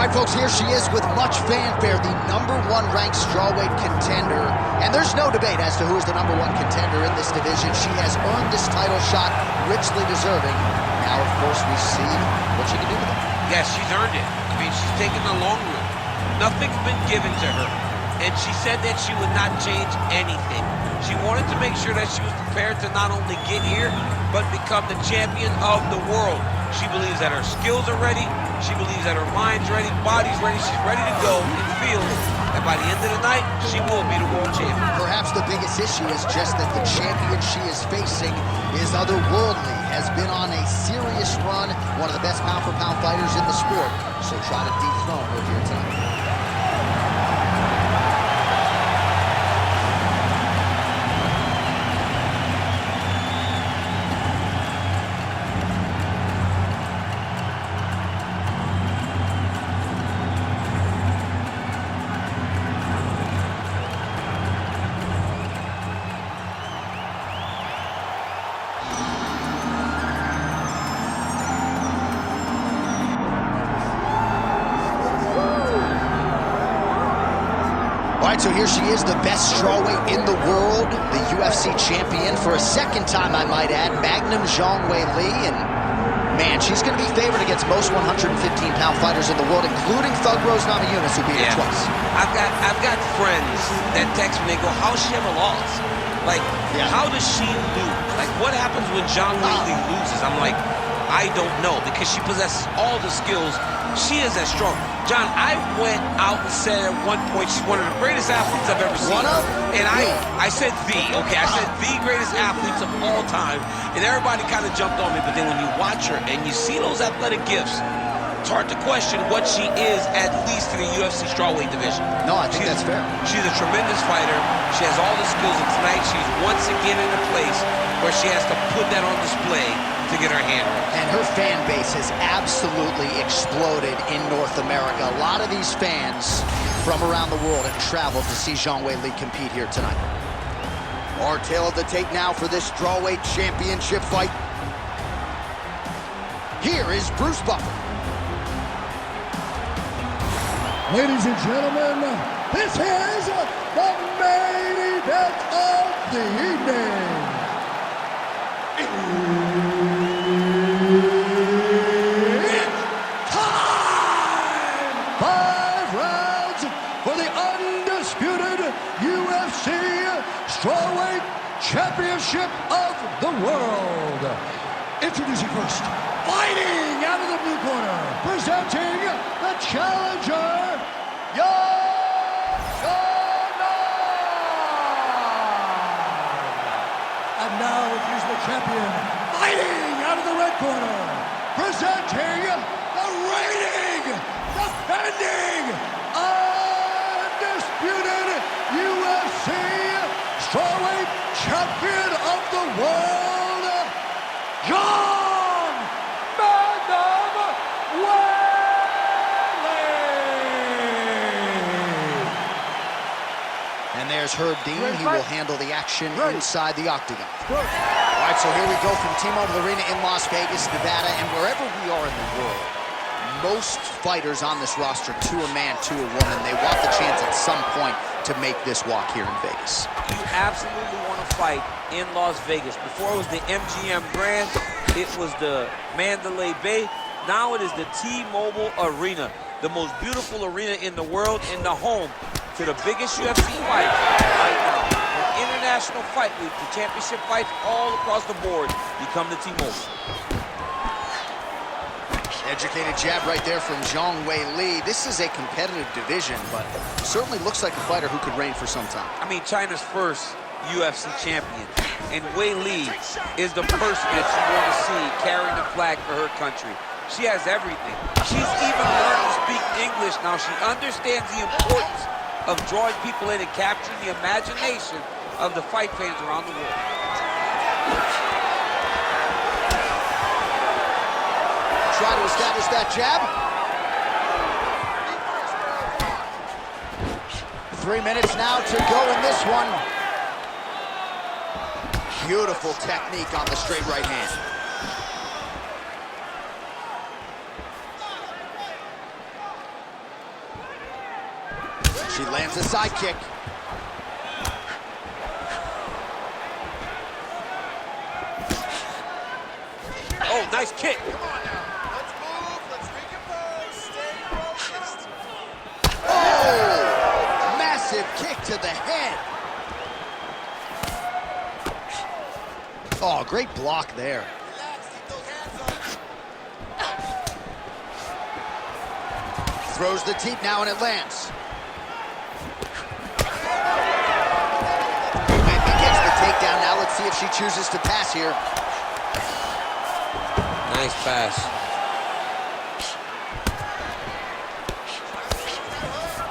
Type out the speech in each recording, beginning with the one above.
All right, folks, here she is with much fanfare, the #1 ranked strawweight contender. And there's no debate as to who is the #1 contender in this division. She has earned this title shot, richly deserving. Now, of course, we see what she can do with it. Yes, she's earned it. I mean, she's taken the long route. Nothing's been given to her. And she said that she would not change anything. She wanted to make sure that she was prepared to not only get here, but become the champion of the world. She believes that her skills are ready. She believes that her mind's ready, body's ready. She's ready to go and feels that by the end of the night, she will be the world champion. Perhaps the biggest issue is just that the champion she is facing is otherworldly, has been on a serious run, one of the best pound-for-pound fighters in the sport. So try to dethrone her here tonight. All right, so here she is, the best strawweight in the world, the UFC champion for a second time, I might add, Magnum Zhang Weili. And man, she's going to be favored against most 115-pound fighters in the world, including Thug Rose Namajunas, who beat her twice. I've got friends that text me, they go, how's she ever lost? Like, how does she lose? Like, what happens when Zhang Weili loses? I'm like, I don't know, because she possesses all the skills. She is as strong. John, I went out and said at one point she's one of the greatest athletes I've ever seen. And I said I said the greatest athletes of all time. And everybody kind of jumped on me, but then when you watch her and you see those athletic gifts, it's hard to question what she is, at least in the UFC strawweight division. No, I think that's fair. She's a tremendous fighter. She has all the skills, and tonight she's once again in a place where she has to put that on display to get her hand raised. And her fan base has absolutely exploded in North America. A lot of these fans from around the world have traveled to see Zhang Weili compete here tonight. Our tale of the tape now for this strawweight championship fight. Here is Bruce Buffer. Ladies and gentlemen, this is the main event of the evening. It's time! 5 rounds for the undisputed UFC Strawweight Championship of the World. Introducing first, fighting out of the blue corner, presenting the challenger, Xiaonan. And now here's the champion, fighting out of the red corner, presenting the reigning, defending, undisputed UFC Strawweight Champion of the World, Zhang Weili. And there's Herb Dean. He will handle the action inside the octagon. All right, so here we go from T-Mobile Arena in Las Vegas, Nevada, and wherever we are in the world, most fighters on this roster, to a man, to a woman, they want the chance at some point to make this walk here in Vegas. You absolutely want to fight in Las Vegas. Before it was the MGM Grand, it was the Mandalay Bay. Now it is the T-Mobile Arena, the most beautiful arena in the world, and the home to the biggest UFC fight right now. An international fight week, the championship fights all across the board. You come to T-Mobile. Educated jab right there from Zhang Weili. This is a competitive division, but certainly looks like a fighter who could reign for some time. I mean, China's first UFC champion, and Weili is the person that you want to see carrying the flag for her country. She has everything. She's even learned to speak English now. She understands the importance of drawing people in and capturing the imagination of the fight fans around the world. Try to establish that jab. 3 minutes now to go in this one. Beautiful technique on the straight right hand. She lands a side kick. Oh, nice kick. Come on now. Let's move. Let's recompose. Stay focused. Oh! Massive kick to the head. Oh, great block there. Relax. Keep those hands up. Throws the teep now and it lands. Weili gets the takedown. Now let's see if she chooses to pass here. Nice pass.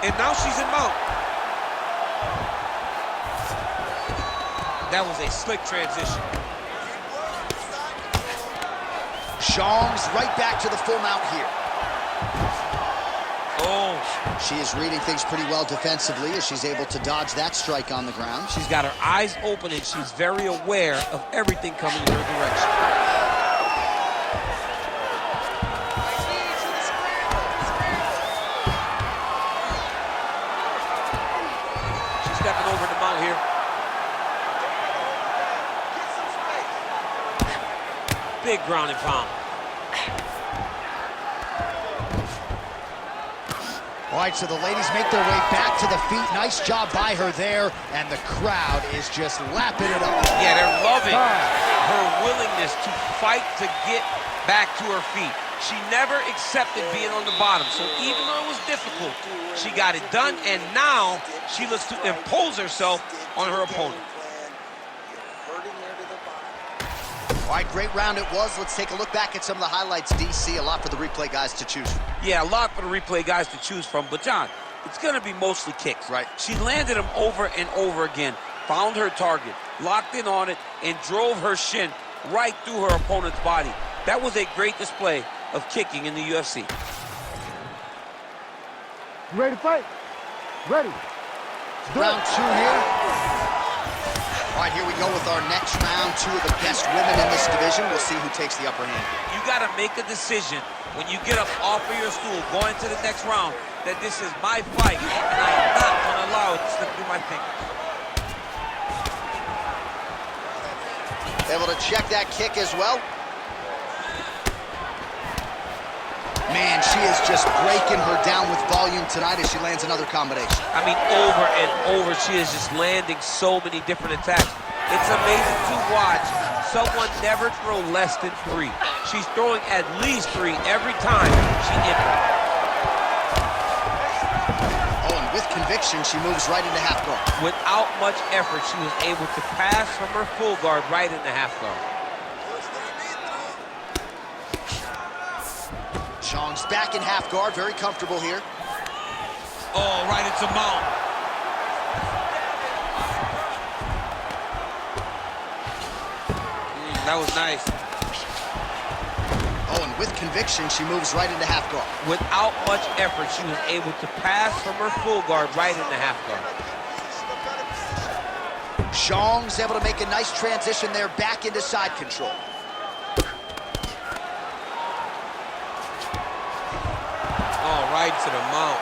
And now she's in mount. That was a slick transition. Zhang's right back to the full mount here. Oh. She is reading things pretty well defensively as she's able to dodge that strike on the ground. She's got her eyes open and she's very aware of everything coming in her direction. Stepping over the mount here. Big ground and pound. All right, so the ladies make their way back to the feet. Nice job by her there, and the crowd is just lapping it up. Yeah, they're loving her willingness to fight to get back to her feet. She never accepted being on the bottom, so even though it was difficult, she got it done, and now she looks to impose herself on her opponent. All right, great round it was. Let's take a look back at some of the highlights, DC. A lot for the replay guys to choose from. Yeah, a lot for the replay guys to choose from, but John, it's going to be mostly kicks. Right. She landed them over and over again, found her target, locked in on it, and drove her shin right through her opponent's body. That was a great display of kicking in the UFC. You ready to fight? Ready. Round two here. All right, here we go with our next round. Two of the best women in this division. We'll see who takes the upper hand. You got to make a decision when you get up off of your stool going to the next round that this is my fight, and I am not going to allow it to slip through my fingers. Able to check that kick as well. Man, she is just breaking her down with volume tonight as she lands another combination. I mean, over and over, she is just landing so many different attacks. It's amazing to watch someone never throw less than 3. She's throwing at least 3 every time she enters. Oh, and with conviction, she moves right into half guard. Without much effort, she was able to pass from her full guard right into half guard. Zhang's back in half guard, very comfortable here. Oh, right into mount. That was nice. Oh, and with conviction, she moves right into half guard. Without much effort, she was able to pass from her full guard right into half guard. Zhang's able to make a nice transition there back into side control. Oh, right to the mount.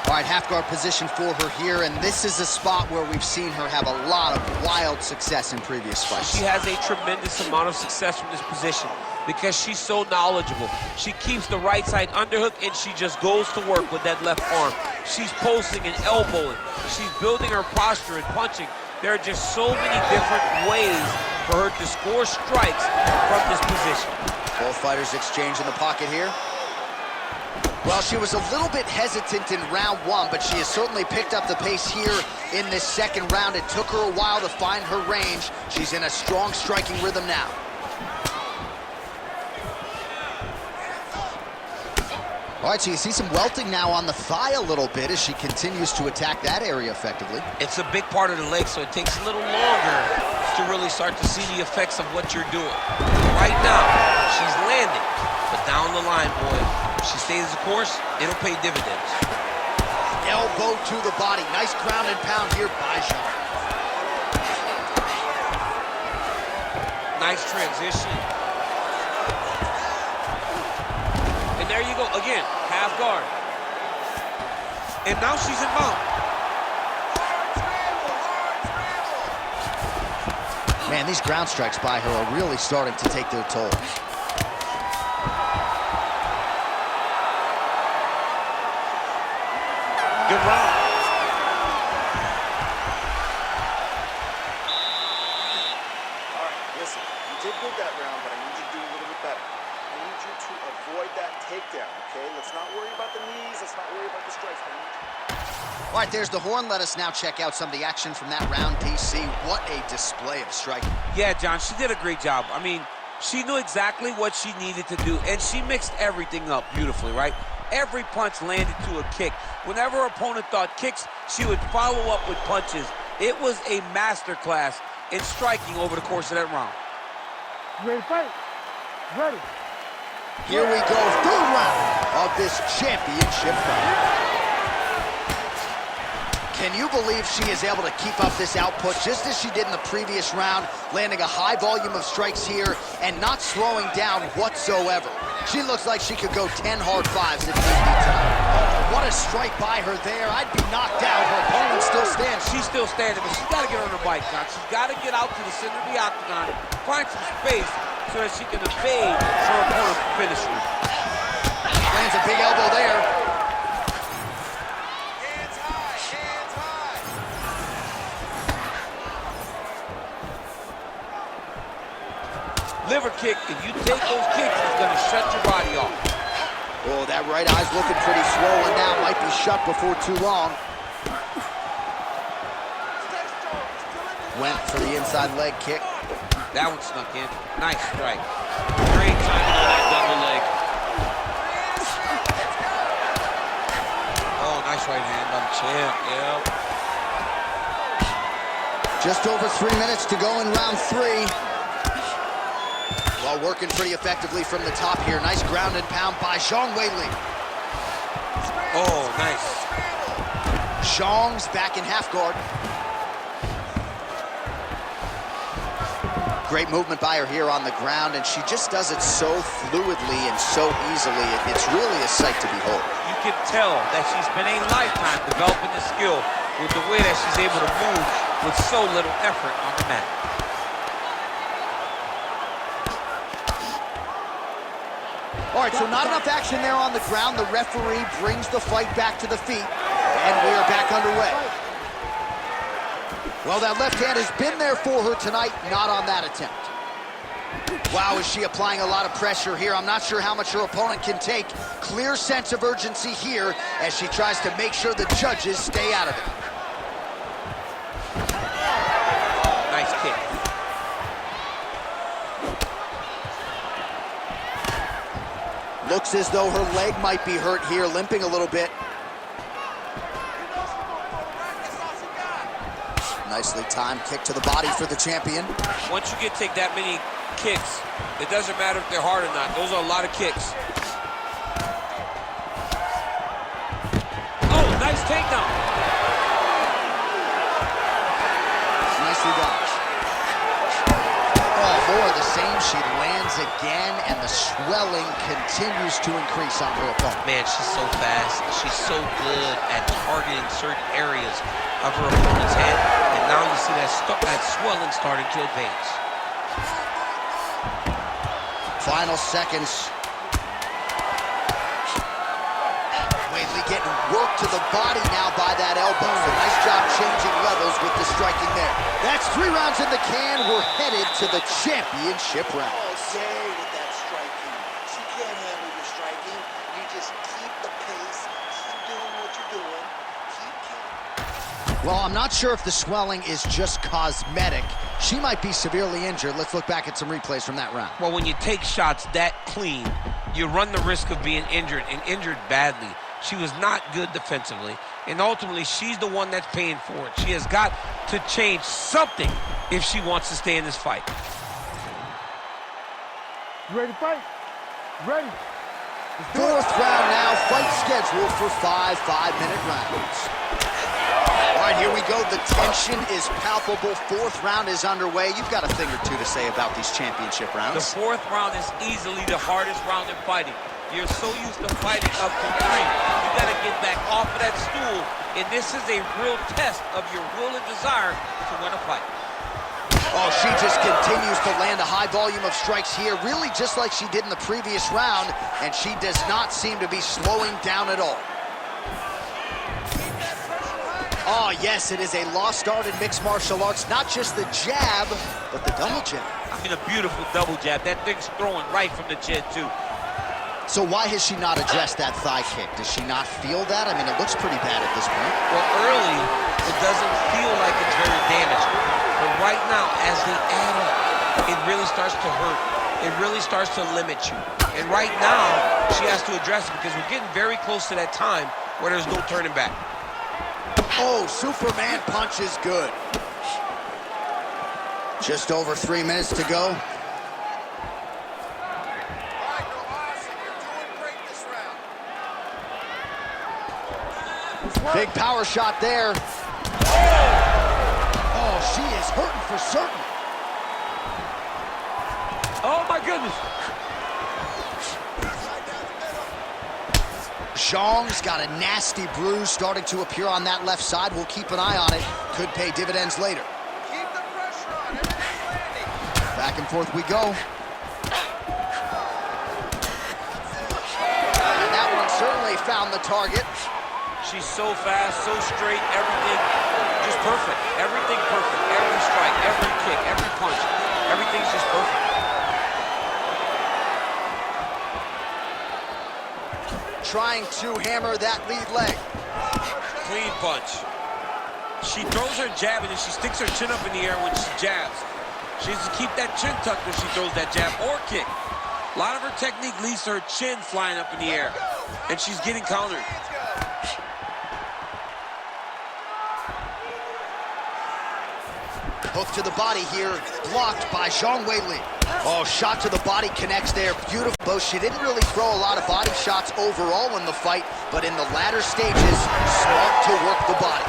All right, half guard position for her here, and this is a spot where we've seen her have a lot of wild success in previous fights. She has a tremendous amount of success from this position because she's so knowledgeable. She keeps the right side underhook, and she just goes to work with that left arm. She's posting and elbowing. She's building her posture and punching. There are just so many different ways for her to score strikes from this position. Both fighters exchange in the pocket here. Well, she was a little bit hesitant in round 1, but she has certainly picked up the pace here in this second round. It took her a while to find her range. She's in a strong striking rhythm now. All right, so you see some welting now on the thigh a little bit as she continues to attack that area effectively. It's a big part of the leg, so it takes a little longer to really start to see the effects of what you're doing. Right now, she's landing, but down the line, boy, if she stays the course, it'll pay dividends. Elbow to the body. Nice ground and pound here by Zhang. Nice transition. And there you go, again, half guard. and now she's in mount. Man, these ground strikes by her are really starting to take their toll. Good round. All right, listen, you did good that round, but I need you to do a little bit better. I need you to avoid that takedown, okay? Let's not worry about the knees. Let's not worry about the strikes. All right, there's the horn. Let us now check out some of the action from that round, PC. What a display of striking. Yeah, John, she did a great job. I mean, she knew exactly what she needed to do, and she mixed everything up beautifully, right? Every punch landed to a kick. Whenever her opponent thought kicks, she would follow up with punches. It was a masterclass in striking over the course of that round. Ready to fight? Ready. Here we go, third round of this championship fight. Can you believe she is able to keep up this output just as she did in the previous round, landing a high volume of strikes here and not slowing down whatsoever? She looks like she could go 10 hard fives if need be time. What a strike by her there. I'd be knocked out. Her opponent still stands. She's still standing, but she's got to get on her bike, John. She's got to get out to the center of the octagon, find some space so that she can evade her opponent's finisher. Lands a big elbow there. Hands high, hands high. Liver kick, if you take those kicks, it's going to shut your body off. Oh, that right eye's looking pretty swollen now. Might be shut before too long. Went for the inside leg kick. That one snuck in. Nice strike. Great timing on that double leg. Oh, nice right hand on the chin. Yep. Just over 3 minutes to go in round 3. Well, working pretty effectively from the top here. Nice ground and pound by Zhang Weili. Oh, nice. Zhang's back in half guard. Great movement by her here on the ground, and she just does it so fluidly and so easily. It's really a sight to behold. You can tell that she's been a lifetime developing the skill with the way that she's able to move with so little effort on the mat. All right, so not enough action there on the ground. The referee brings the fight back to the feet, and we are back underway. Well, that left hand has been there for her tonight, not on that attempt. Wow, is she applying a lot of pressure here? I'm not sure how much her opponent can take. Clear sense of urgency here as she tries to make sure the judges stay out of it. Nice kick. Looks as though her leg might be hurt here, limping a little bit. Nicely timed kick to the body for the champion. Once you take that many kicks, it doesn't matter if they're hard or not. Those are a lot of kicks. Oh, nice takedown. Nicely done. Oh, more of the same. She lands again, and the swelling continues to increase on her opponent. Man, she's so fast. She's so good at targeting certain areas of her opponent's head. And now you see that swelling starting to advance. Final seconds. Weili getting worked to the body now by that elbow. So nice job changing levels with the striking there. That's 3 rounds in the can. We're headed to the championship round. Oh, say with that striking. She can't handle your striking. You just keep the pace. Keep doing what you're doing. Keep counting. Well, I'm not sure if the swelling is just cosmetic. She might be severely injured. Let's look back at some replays from that round. Well, when you take shots that clean, you run the risk of being injured, and injured badly. She was not good defensively, and ultimately, she's the one that's paying for it. She has got to change something if she wants to stay in this fight. You ready to fight? Ready. Fourth round now. Fight scheduled for 5 5-minute rounds. All right, here we go. The tension is palpable. Fourth round is underway. You've got a thing or two to say about these championship rounds. The fourth round is easily the hardest round in fighting. You're so used to fighting up to 3. You got to get back off of that stool, and this is a real test of your will and desire to win a fight. Oh, she just continues to land a high volume of strikes here, really just like she did in the previous round, and she does not seem to be slowing down at all. Oh, yes, it is a lost art in mixed martial arts. Not just the jab, but the double jab. I mean, a beautiful double jab. That thing's throwing right from the chin, too. So why has she not addressed that thigh kick? Does she not feel that? I mean, it looks pretty bad at this point. Well, early, it doesn't feel like it's very damaging. But right now, as they add up, it really starts to hurt. It really starts to limit you. And right now, she has to address it because we're getting very close to that time where there's no turning back. Oh, Superman punch is good. Just over 3 minutes to go. Big power shot there. Oh, she is hurting for certain. Oh, my goodness. Zhang's got a nasty bruise starting to appear on that left side. We'll keep an eye on it. Could pay dividends later. Keep the pressure on. Everything's landing. Back and forth we go. And that one certainly found the target. She's so fast, so straight, everything just perfect. Everything perfect. Every strike, every kick, every punch. Everything's just perfect. Trying to hammer that lead leg. Clean punch. She throws her jab and then she sticks her chin up in the air when she jabs. She has to keep that chin tucked when she throws that jab or kick. A lot of her technique leads to her chin flying up in the air, and she's getting countered. Hook to the body here, blocked by Zhang Weili. Oh, shot to the body connects there, beautiful. Though she didn't really throw a lot of body shots overall in the fight, but in the latter stages, smart to work the body.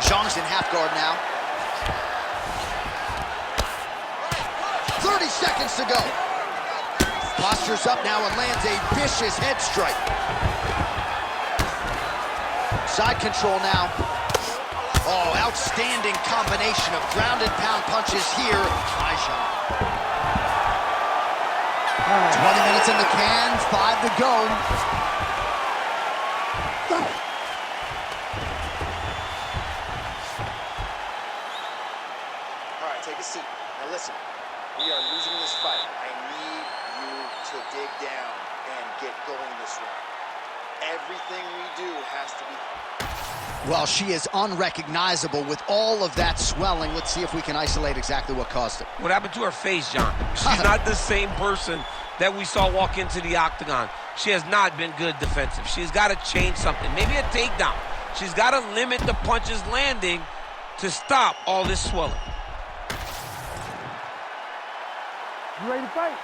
Zhang's in half guard now. 30 seconds to go. Postures up now and lands a vicious head strike. Side control now. Oh, outstanding combination of ground and pound punches here by Zhang. 20 minutes in the can, 5 to go. All right, take a seat. Now listen, we are losing this fight. I need you to dig down and get going this round. Everything we do has to be... Well, she is unrecognizable with all of that swelling. Let's see if we can isolate exactly what caused it. What happened to her face, John? She's not the same person that we saw walk into the octagon. She has not been good defensive. She's got to change something. Maybe a takedown. She's got to limit the punches landing to stop all this swelling. You ready to fight?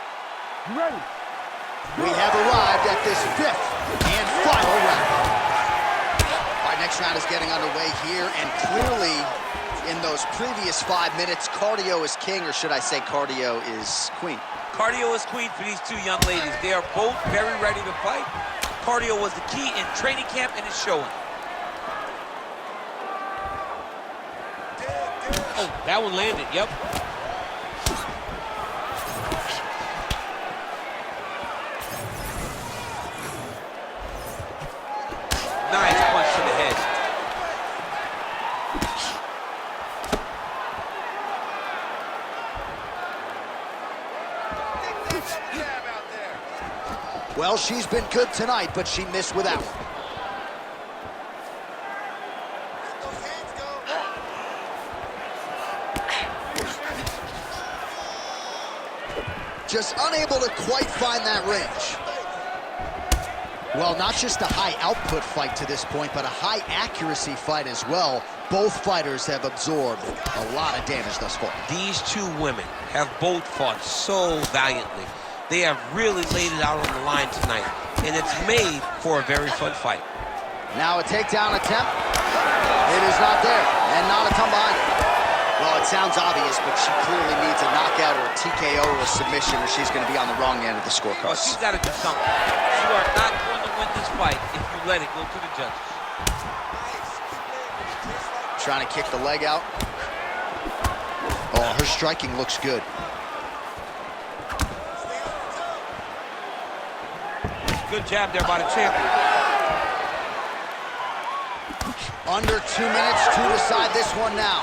You ready? We have arrived at this 5th and final round. All right, next round is getting underway here, and clearly in those previous 5 minutes, cardio is king, or should I say cardio is queen? Cardio is queen for these two young ladies. They are both very ready to fight. Cardio was the key in training camp, and it's showing. Oh, that one landed, yep. Nice punch to the head. Well, she's been good tonight, but she missed with that one. Just unable to quite find that range. Well, not just a high output fight to this point, but a high accuracy fight as well. Both fighters have absorbed a lot of damage thus far. These two women have both fought so valiantly. They have really laid it out on the line tonight, and it's made for a very fun fight. Now a takedown attempt. It is not there, and not a come behind it. Well, it sounds obvious, but she clearly needs a knockout or a TKO or a submission, or she's going to be on the wrong end of the scorecard. Well, she's got to do something. You are not going to win this fight if you let it go to the judges. Trying to kick the leg out. Oh, her striking looks good. Good jab there by the champion. Under 2 minutes to decide this one now.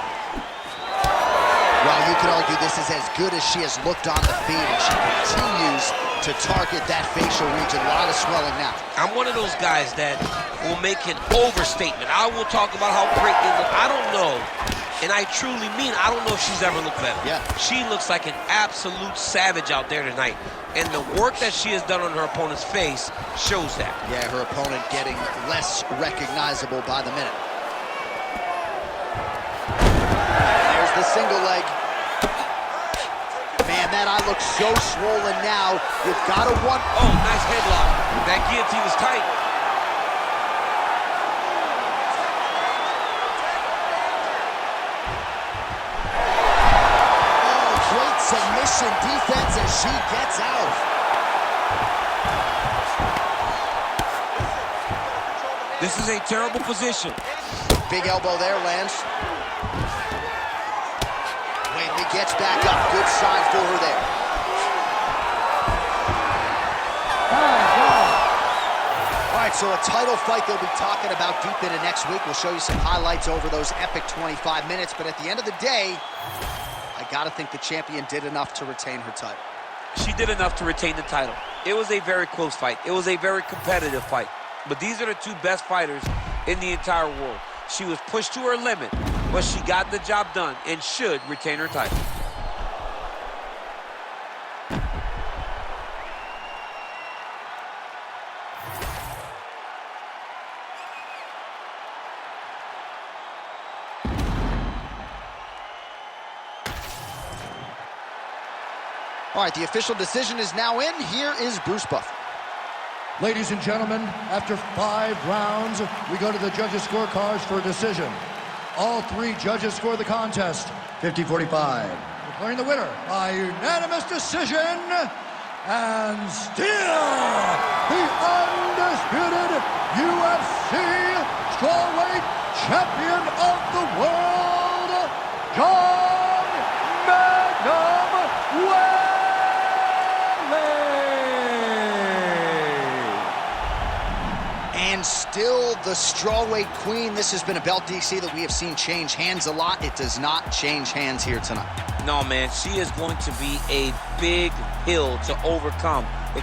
Well, you could argue this is as good as she has looked on the feet, and she continues to target that facial region. A lot of swelling now. I'm one of those guys that will make an overstatement. I will talk about how great they look. I don't know, and I truly mean I don't know if she's ever looked better. Yeah. She looks like an absolute savage out there tonight. And the work that she has done on her opponent's face shows that. Yeah, her opponent getting less recognizable by the minute. There's the single leg. Man, that eye looks so swollen now. You've got to want... Oh, nice headlock. That guillotine is tight. Submission defense as she gets out. This is a terrible position. Big elbow there, lands. Weili gets back up. Good sign for her there. All right, so a title fight they'll be talking about deep into next week. We'll show you some highlights over those epic 25 minutes, but at the end of the day, I gotta think the champion did enough to retain her title. She did enough to retain the title. It was a very close fight. It was a very competitive fight. But these are the two best fighters in the entire world. She was pushed to her limit, but she got the job done and should retain her title. All right, the official decision is now in. Here is Bruce Buffer. Ladies and gentlemen, after 5 rounds, we go to the judges' scorecards for a decision. All 3 judges score the contest 50-45. Declaring the winner by unanimous decision, and still the undisputed UFC strawweight champion of the world, Zhang Weili. And still the strawweight queen. This has been a belt, DC, that we have seen change hands a lot. It does not change hands here tonight. No, man, she is going to be a big hill to overcome.